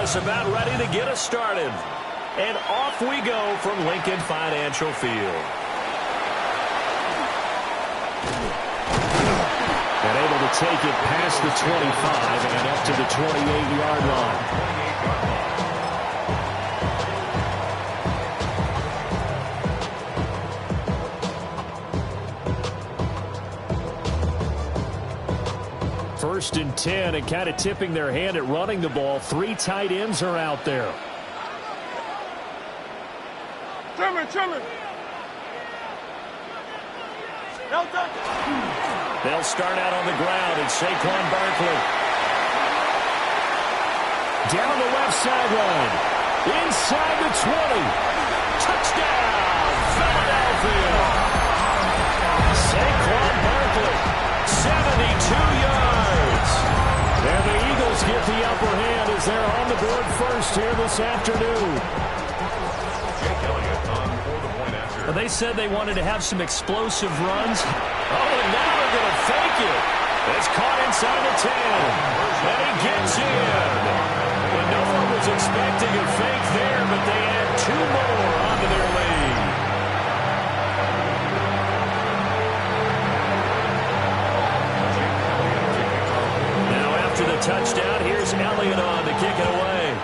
is about ready to get us started. And off we go from Lincoln Financial Field. And able to take it past the 25 and up to the 28-yard line. First and 10, and kind of tipping their hand at running the ball. 3 tight ends are out there. They'll start out on the ground, and Saquon Barkley. Down the left sideline. Inside the 20. Touchdown, Philadelphia. Saquon Barkley, 72 yards. And the Eagles get the upper hand as they're on the board first here this afternoon. Well, they said they wanted to have some explosive runs. Oh, and now they're going to fake it. It's caught inside the 10. And he gets in. And no one was expecting a fake there, but they add 2 more onto their lead. Now after the touchdown, here's Elliott on to kick it away.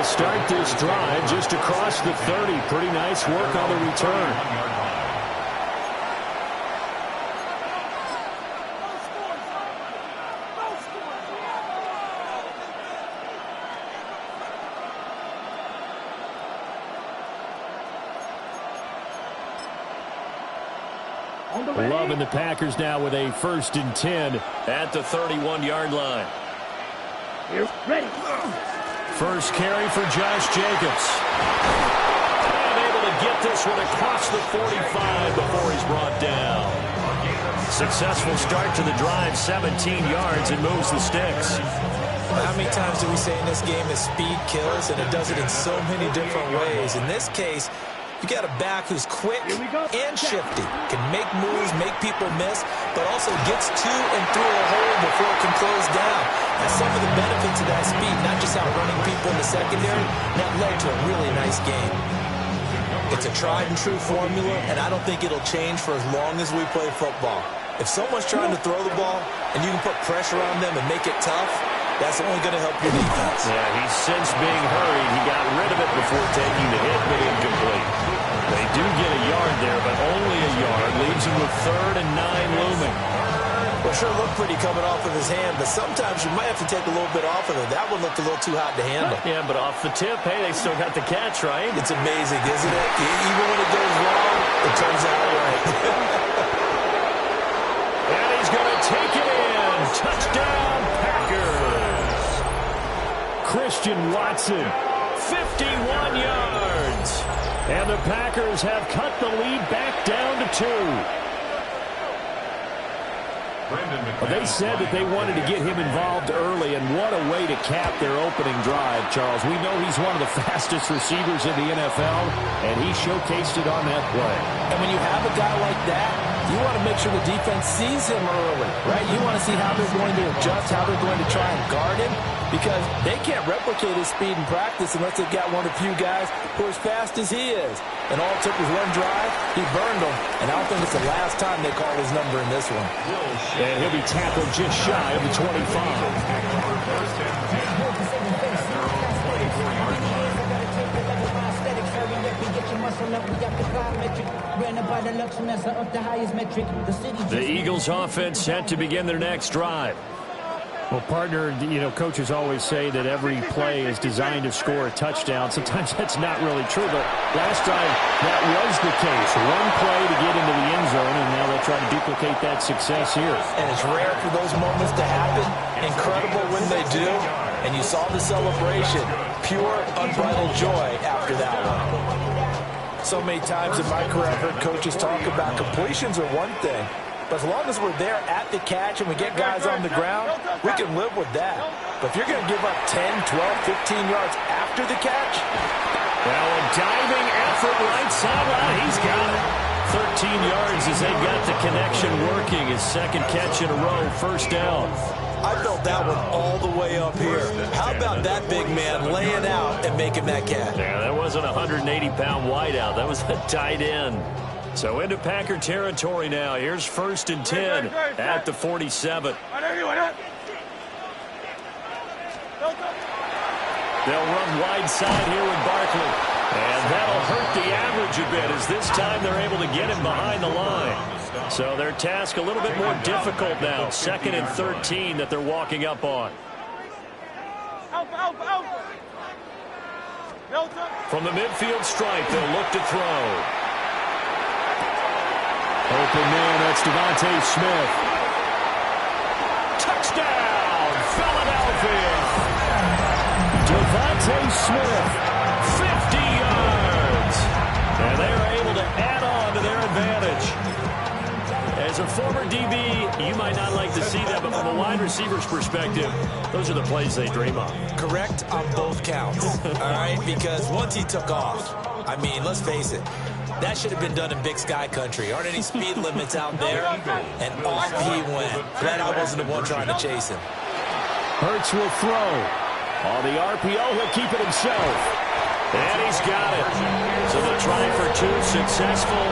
Start this drive just across the 30. Pretty nice work on the return. Loving the Packers now with a 1st and 10 at the 31-yard line. You're ready. First carry for Josh Jacobs. And able to get this one across the 45 before he's brought down. Successful start to the drive, 17 yards, and moves the sticks. How many times do we say in this game that speed kills, and it does it in so many different ways? In this case, you got a back who's quick and shifty, can make moves, make people miss, but also gets to and through a hole before it can close down. That's some of the benefits of that speed, not just outrunning people in the secondary. That led to a really nice game. It's a tried and true formula, and I don't think it'll change for as long as we play football. If someone's trying to throw the ball and you can put pressure on them and make it tough, that's only going to help your defense. Yeah, he's since being hurried. He got rid of it before taking the hit, but incomplete. They do get a yard there, but only a yard. Leaves him with 3rd and 9 looming. Well, sure looked pretty coming off of his hand, but sometimes you might have to take a little bit off of it. That one looked a little too hot to handle. Yeah, but off the tip, hey, they still got the catch, right? It's amazing, isn't it? Even when it goes wrong, it turns out right. And he's going to take it in. Touchdown, Packers. Christian Watson, 51 yards. And the Packers have cut the lead back down to 2. They said that they wanted to get him involved early, and what a way to cap their opening drive, Charles. We know he's one of the fastest receivers in the NFL, and he showcased it on that play. And when you have a guy like that, you want to make sure the defense sees him early, right? You want to see how they're going to adjust, how they're going to try and guard him, because they can't replicate his speed in practice unless they've got one of the few guys who are as fast as he is. And all it took was one drive. He burned them, and I don't think it's the last time they call his number in this one. And he'll be tackled just shy of the 25. The Eagles offense set to begin their next drive. Well, partner, you know, coaches always say that every play is designed to score a touchdown. Sometimes that's not really true, but last time that was the case. One play to get into the end zone, and now they'll try to duplicate that success here. And it's rare for those moments to happen. Incredible when they do. And you saw the celebration. Pure, unbridled joy after that one. So many times in my career, I've heard coaches talk about completions are one thing. But as long as we're there at the catch and we get guys on the ground, we can live with that. But if you're going to give up 10, 12, 15 yards after the catch. Well, a diving effort right sideline. He's got it. 13 yards as they got the connection working. His second catch in a row, first down. I felt that one all the way up here. How about that big man laying out and making that catch? Yeah, that wasn't a 180-pound wideout. That was a tight end. So into Packer territory now. Here's 1st and 10 at the 47. They'll run wide side here with Barkley. And that'll hurt the average a bit as this time they're able to get him behind the line. So their task a little bit more difficult now. 2nd and 13 that they're walking up on. From the midfield stripe, they'll look to throw. Open man, that's Devontae Smith. Touchdown, Philadelphia. Devontae Smith, 50 yards. And they are able to add on to their advantage. As a former DB, you might not like to see that, but from a wide receiver's perspective, those are the plays they dream of. Correct on both counts, all right? Because once he took off, I mean, let's face it, that should have been done in Big Sky country. Aren't any speed limits out there? And off he went. Glad I wasn't the one trying to chase him. Hurts will throw. On the RPO, he'll keep it himself. And he's got it. So they'll try for 2, successful.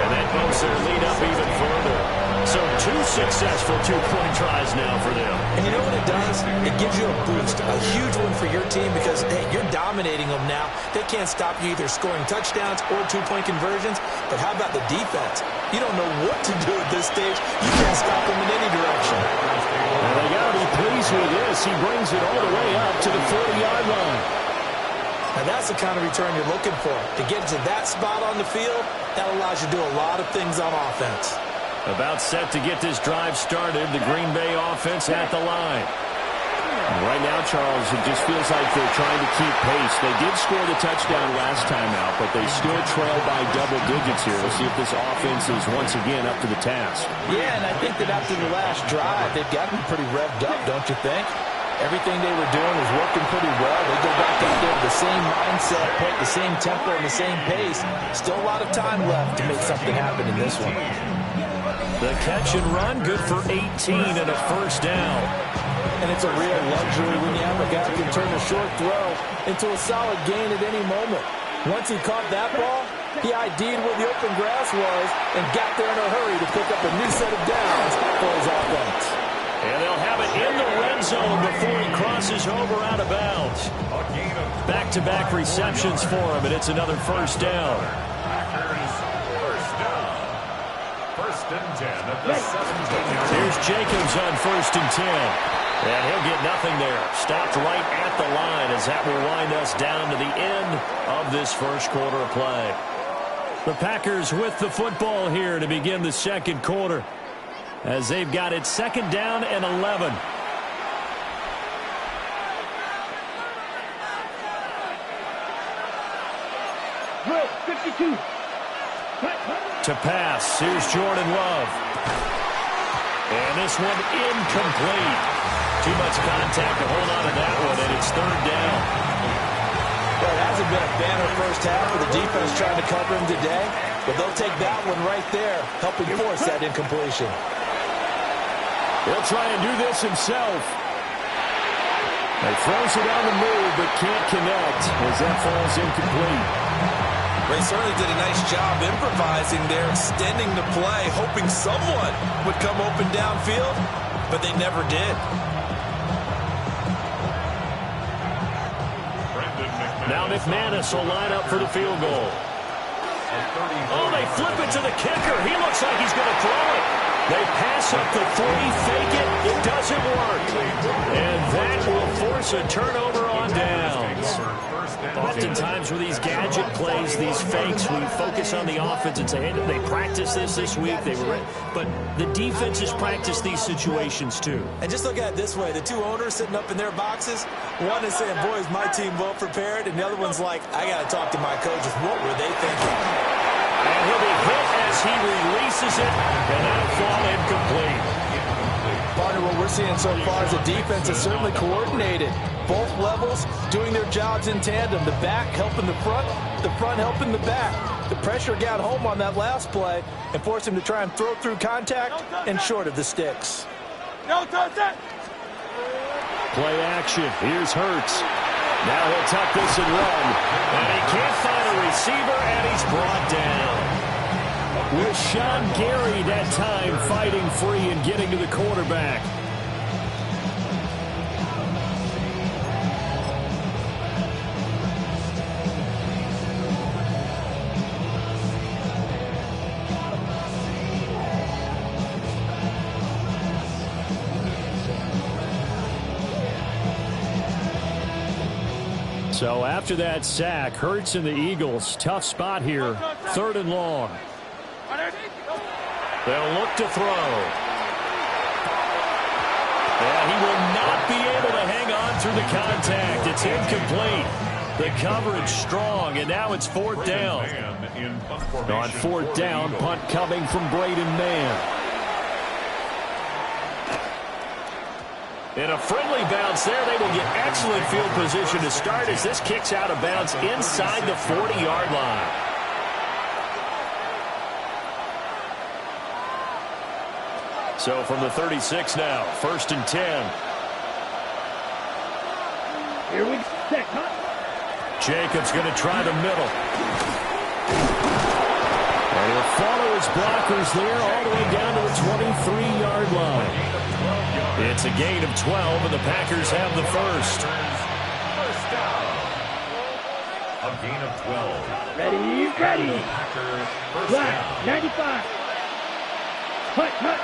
And that bumps their lead up even further. So 2 successful 2-point tries now for them. And you know what it does? It gives you a boost, a huge one for your team because, hey, you're dominating them now. They can't stop you either scoring touchdowns or 2-point conversions. But how about the defense? You don't know what to do at this stage. You can't stop them in any direction. Well, they got to be pleased with this. He brings it all the way up to the 40-yard line. Now, that's the kind of return you're looking for. To get to that spot on the field, that allows you to do a lot of things on offense. About set to get this drive started, the Green Bay offense at the line. Right now, Charles, it just feels like they're trying to keep pace. They did score the touchdown last time out, but they still trail by double digits here. We'll see if this offense is once again up to the task. Yeah, and I think that after the last drive, they've gotten pretty revved up, don't you think? Everything they were doing was working pretty well. They go back out there with the same mindset, put the same tempo and the same pace. Still a lot of time left to make something happen in this one. The catch and run, good for 18 and a first down. And it's a real luxury when you have a guy who can turn a short throw into a solid gain at any moment. Once he caught that ball, he ID'd where the open grass was and got there in a hurry to pick up a new set of downs for his offense. And they'll have it in the red zone before he crosses over out of bounds. Back-to-back receptions for him, and it's another first down. First and 10 at the 17. Here's Jacobs on 1st and 10. And he'll get nothing there. Stopped right at the line as that will wind us down to the end of this first quarter of play. The Packers with the football here to begin the second quarter, as they've got it 2nd down and 11. Drill 52. To pass, here's Jordan Love. And this one incomplete. Too much contact to hold on to that one, and it's 3rd down. Well, it hasn't been a banner first half with the defense trying to cover him today, but they'll take that one right there, helping force that incompletion. He'll try and do this himself. He throws it on the move, but can't connect as that falls incomplete. They certainly did a nice job improvising there, extending the play, hoping someone would come open downfield, but they never did. Now McManus will line up for the field goal. Oh, they flip it to the kicker. He looks like he's going to throw it. They pass up the 3, fake it. It doesn't work. And that will force a turnover on downs. Oftentimes with these gadget plays, these fakes, we focus on the offense and say, hey, they practiced this week. They were ready. But the defense has practiced these situations too. And just look at it this way. The two owners sitting up in their boxes, one is saying, boy, is my team well prepared? And the other one's like, I got to talk to my coaches. What were they thinking? And he'll be hit as he releases it, and that'll fall incomplete. Partner, what we're seeing so far is the defense is certainly coordinated. Both levels doing their jobs in tandem. The back helping the front helping the back. The pressure got home on that last play and forced him to try and throw through contact and short of the sticks. No touch that. Play action. Here's Hurts. Now he'll tuck this and run. And he can't find a receiver, and he's brought down. With Sean Gary that time fighting free and getting to the quarterback. So after that sack, Hurts and the Eagles, tough spot here, 3rd and long. They'll look to throw. And he will not be able to hang on through the contact. It's incomplete. The coverage strong, and now it's 4th down. On 4th down, punt coming from Braden Mann. And a friendly bounce there. They will get excellent field position to start as this kicks out of bounds inside the 40-yard line. So from the 36 now, 1st and 10. Here we set. Jacobs going to try the middle. And he'll follow his blockers there all the way down to the 23-yard line. It's a gain of 12, and the Packers have the first. First down. A gain of 12. Ready. Black, 95. Cut.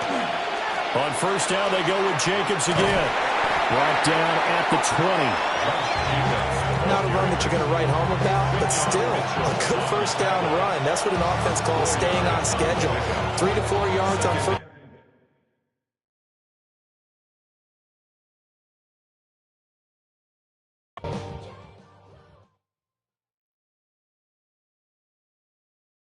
On 1st down, they go with Jacobs again. Brought down at the 20. Not a run that you're going to write home about, but still a good 1st down run. That's what an offense calls staying on schedule. 3 to 4 yards on 1st.